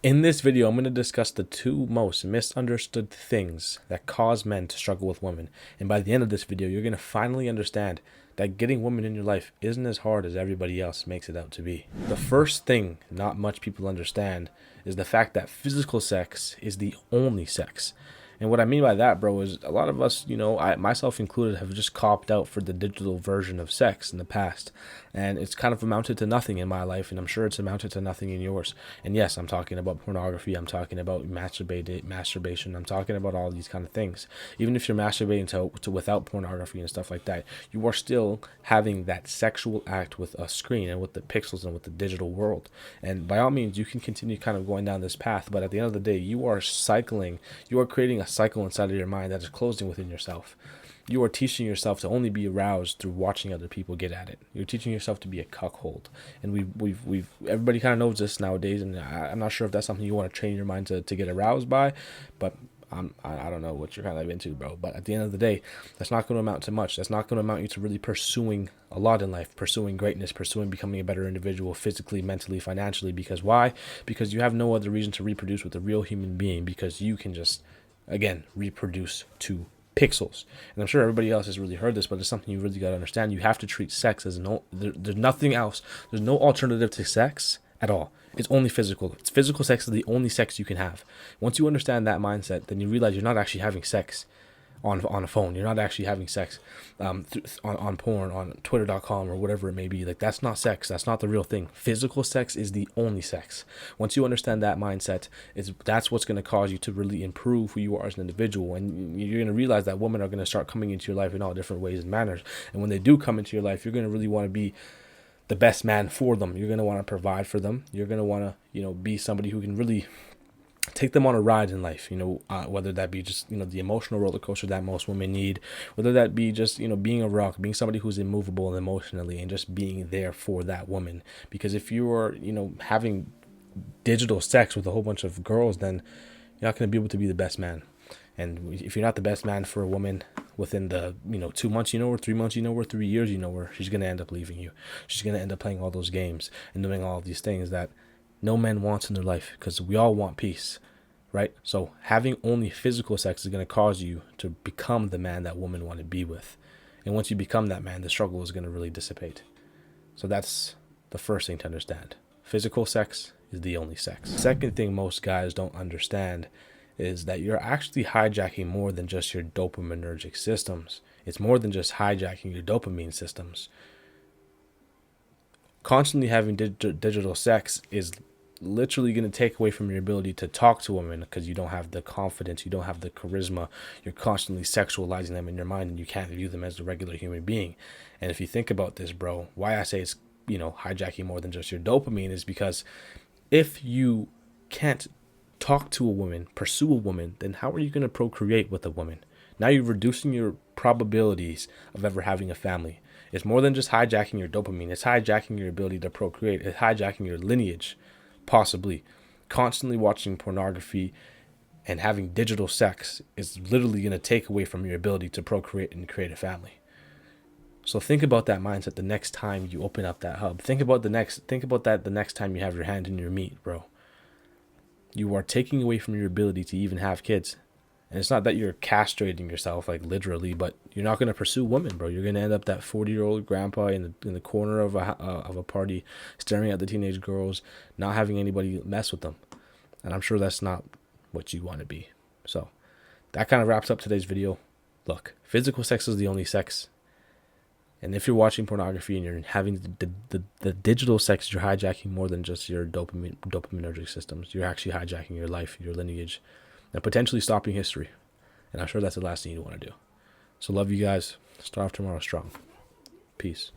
In this video, I'm going to discuss the two most misunderstood things that cause men to struggle with women. And by the end of this video, you're going to finally understand that getting women in your life isn't as hard as everybody else makes it out to be. The first thing not much people understand is the fact that physical sex is the only sex. And what I mean by that, bro, is a lot of us, myself included, have just copped out for the digital version of sex in the past. And it's kind of amounted to nothing in my life, and I'm sure it's amounted to nothing in yours. And yes, I'm talking about pornography, I'm talking about masturbation, I'm talking about all these kind of things. Even if you're masturbating to without pornography and stuff like that, you are still having that sexual act with a screen and with the pixels and with the digital world. And by all means, you can continue kind of going down this path, but at the end of the day, you are creating a cycle inside of your mind that is closing within yourself. You are teaching yourself to only be aroused through watching other people get at it. You're teaching yourself to be a cuckold, and we've everybody kind of knows this nowadays. And I'm not sure if that's something you want to train your mind to get aroused by, but I don't know what you're kind of into, bro. But at the end of the day, that's not going to amount to much. That's not going to amount you to really pursuing a lot in life, pursuing greatness, pursuing becoming a better individual, physically, mentally, financially. Because why? Because you have no other reason to reproduce with a real human being, because you can just, again, reproduce to pixels. And I'm sure everybody else has really heard this, but it's something you really got to understand. You have to treat sex as there's nothing else. There's no alternative to sex at all. It's only physical. It's physical sex is the only sex you can have. Once you understand that mindset, then you realize you're not actually having sex on a phone. You're not actually having sex on porn, on twitter.com or whatever it may be. Like, that's not sex. That's not the real thing. Physical sex is the only sex. Once you understand that mindset, that's what's going to cause you to really improve who you are as an individual. And you're going to realize that women are going to start coming into your life in all different ways and manners. And when they do come into your life, you're going to really want to be the best man for them. You're going to want to provide for them. You're going to want to, be somebody who can really take them on a ride in life, whether that be just, the emotional roller coaster that most women need, whether that be just, being a rock, being somebody who's immovable emotionally, and just being there for that woman. Because if you're, having digital sex with a whole bunch of girls, then you're not going to be able to be the best man. And if you're not the best man for a woman within the, 2 months, or 3 months, or 3 years, or she's going to end up leaving you. She's going to end up playing all those games and doing all of these things that no man wants in their life, because we all want peace, right? So having only physical sex is going to cause you to become the man that women want to be with. And once you become that man, the struggle is going to really dissipate. So that's the first thing to understand. Physical sex is the only sex. Second thing most guys don't understand is that you're actually hijacking more than just your dopaminergic systems. It's more than just hijacking your dopamine systems. Constantly having digital sex is literally going to take away from your ability to talk to women, because you don't have the confidence, you don't have the charisma. You're constantly sexualizing them in your mind, and you can't view them as a regular human being. And if you think about this, bro, why I say it's, hijacking more than just your dopamine is because if you can't talk to a woman, pursue a woman, then how are you going to procreate with a woman? Now you're reducing your probabilities of ever having a family. It's more than just hijacking your dopamine. It's hijacking your ability to procreate. It's hijacking your lineage, possibly. Constantly watching pornography and having digital sex is literally going to take away from your ability to procreate and create a family. So think about that mindset the next time you open up that hub. Think about that the next time you have your hand in your meat, bro. You are taking away from your ability to even have kids. And it's not that you're castrating yourself, like literally, but you're not going to pursue women, bro. You're going to end up that 40-year-old grandpa in the corner of a party, staring at the teenage girls, not having anybody mess with them. And I'm sure that's not what you want to be. So that kind of wraps up today's video. Look, physical sex is the only sex. And if you're watching pornography and you're having the digital sex, you're hijacking more than just your dopaminergic systems. You're actually hijacking your life, your lineage, and potentially stopping history. And I'm sure that's the last thing you want to do. So love you guys. Start off tomorrow strong. Peace.